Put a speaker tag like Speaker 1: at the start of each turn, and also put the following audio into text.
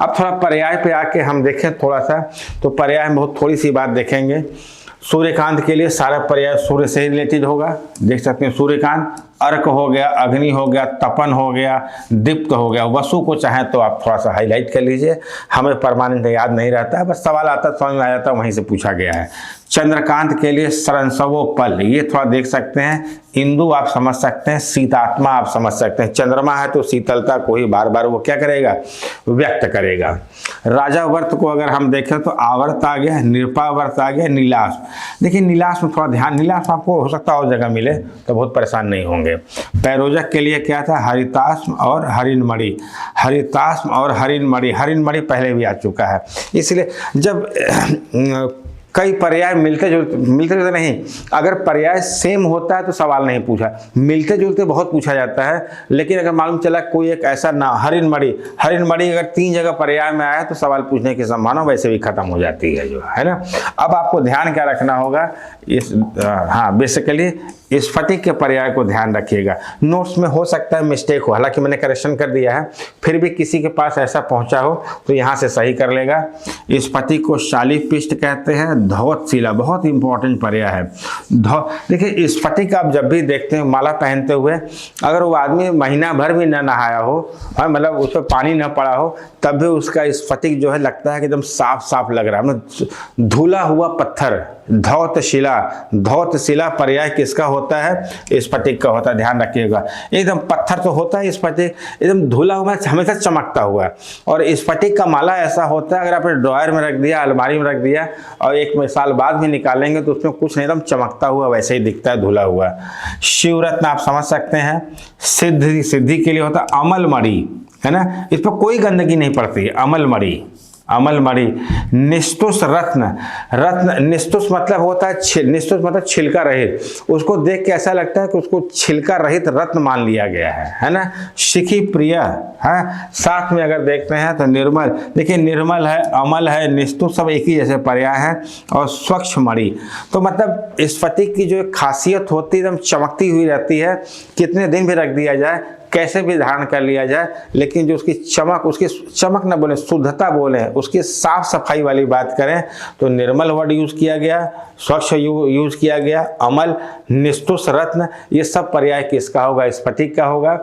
Speaker 1: अब थोड़ा पर्याय पे आके हम देखें थोड़ा सा, तो पर्याय में बहुत थोड़ी सी बात देखेंगे। सूर्यकांत के लिए सारा पर्याय सूर्य से ही रिलेटेड होगा। देख सकते हैं सूर्यकांत, अर्क हो गया, अग्नि हो गया, तपन हो गया, दीप्त हो गया। वसु को चाहें तो आप थोड़ा सा हाईलाइट कर लीजिए, हमें परमानेंट याद नहीं रहता है, बस सवाल आता समझ में आ जाता, वहीं से पूछा गया है। चंद्रकांत के लिए सरंसवोपल, ये थोड़ा देख सकते हैं। इंदु आप समझ सकते हैं, शीतात्मा आप समझ सकते हैं। चंद्रमा है तो शीतलता को ही बार बार वो क्या करेगा, व्यक्त करेगा। राजा वर्त को अगर हम देखें तो आवर्त आ गया, निरपावर्त आ गया, नीलाश। देखिए नीलाश में थोड़ा ध्यान, नीलाश आपको हो सकता है और जगह मिले तो बहुत परेशान नहीं होंगे। पैरोजक के लिए क्या था, हरिताश्म और हरिणमणि। हरिताश्म और हरिणमणि, हरिणमणि पहले भी आ चुका है। इसलिए जब कई पर्याय मिलते जुलते नहीं, अगर पर्याय सेम होता है तो सवाल नहीं पूछा, मिलते जुलते बहुत पूछा जाता है। लेकिन अगर मालूम चला कोई एक ऐसा ना, हरिणमणि, हरिणमणि अगर 3 जगह पर्याय में आया तो सवाल पूछने की संभावना वैसे भी खत्म हो जाती है, जो है ना। अब आपको ध्यान क्या रखना होगा, इस बेसिकली स्फटिक के पर्याय को ध्यान रखिएगा। नोट्स में हो सकता है मिस्टेक हो, हालांकि मैंने करेक्शन कर दिया है, फिर भी किसी के पास ऐसा पहुंचा हो तो यहाँ से सही कर लेगा। स्फटिक को शालिपिष्ट कहते हैं। धौतशिला बहुत इंपॉर्टेंट पर्याय है। देखिए स्फटिक आप जब भी देखते हैं माला पहनते हुए, अगर वो आदमी महीना भर भी न नहाया हो, मतलब उस पर पानी न पड़ा हो, तब भी उसका स्फटिक जो है लगता है कि एकदम साफ साफ लग रहा है, धुला हुआ पत्थर। धौतशिला, धौतशिला पर्याय किसका होता है, स्फटिक का होता है, ध्यान रखिएगा। एकदम पत्थर तो होता है स्फटिक, एकदम धुला हुआ हमेशा चमकता हुआ। और स्फटिक का माला ऐसा होता है, अगर आपने ड्रॉयर में रख दिया, अलमारी में रख दिया और 1 साल बाद भी निकालेंगे तो उसमें कुछ नहीं, एकदम चमकता हुआ वैसे ही दिखता है, धुला हुआ। शिवरत्न आप समझ सकते हैं। सिद्धि, सिद्धि के लिए होता है अमलमणि, है ना, इस पर कोई गंदगी नहीं पड़ती, अमलमणि, अमलमणि। निस्तुष रत्न, रत्न निस्तुष मतलब होता है निस्तुष मतलब छिलका रहित, उसको देख के ऐसा लगता है कि उसको छिलका रहित रत्न मान लिया गया है ना। शिखी प्रिय है। साथ में अगर देखते हैं तो निर्मल, देखिए निर्मल है, अमल है, निस्तुष सब एक ही जैसे पर्याय है। और स्वच्छ मणि, तो मतलब स्फटिक की जो खासियत होती है एकदम चमकती हुई रहती है, कितने दिन भी रख दिया जाए, कैसे भी धारण कर लिया जाए, लेकिन जो उसकी चमक, उसकी चमक न बोले, शुद्धता बोले, उसकी साफ सफाई वाली बात करें तो निर्मल वर्ड यूज किया गया, स्वच्छ यूज किया गया, अमल, निस्तुष, रत्न, ये सब पर्याय किसका होगा, स्फटिक का होगा।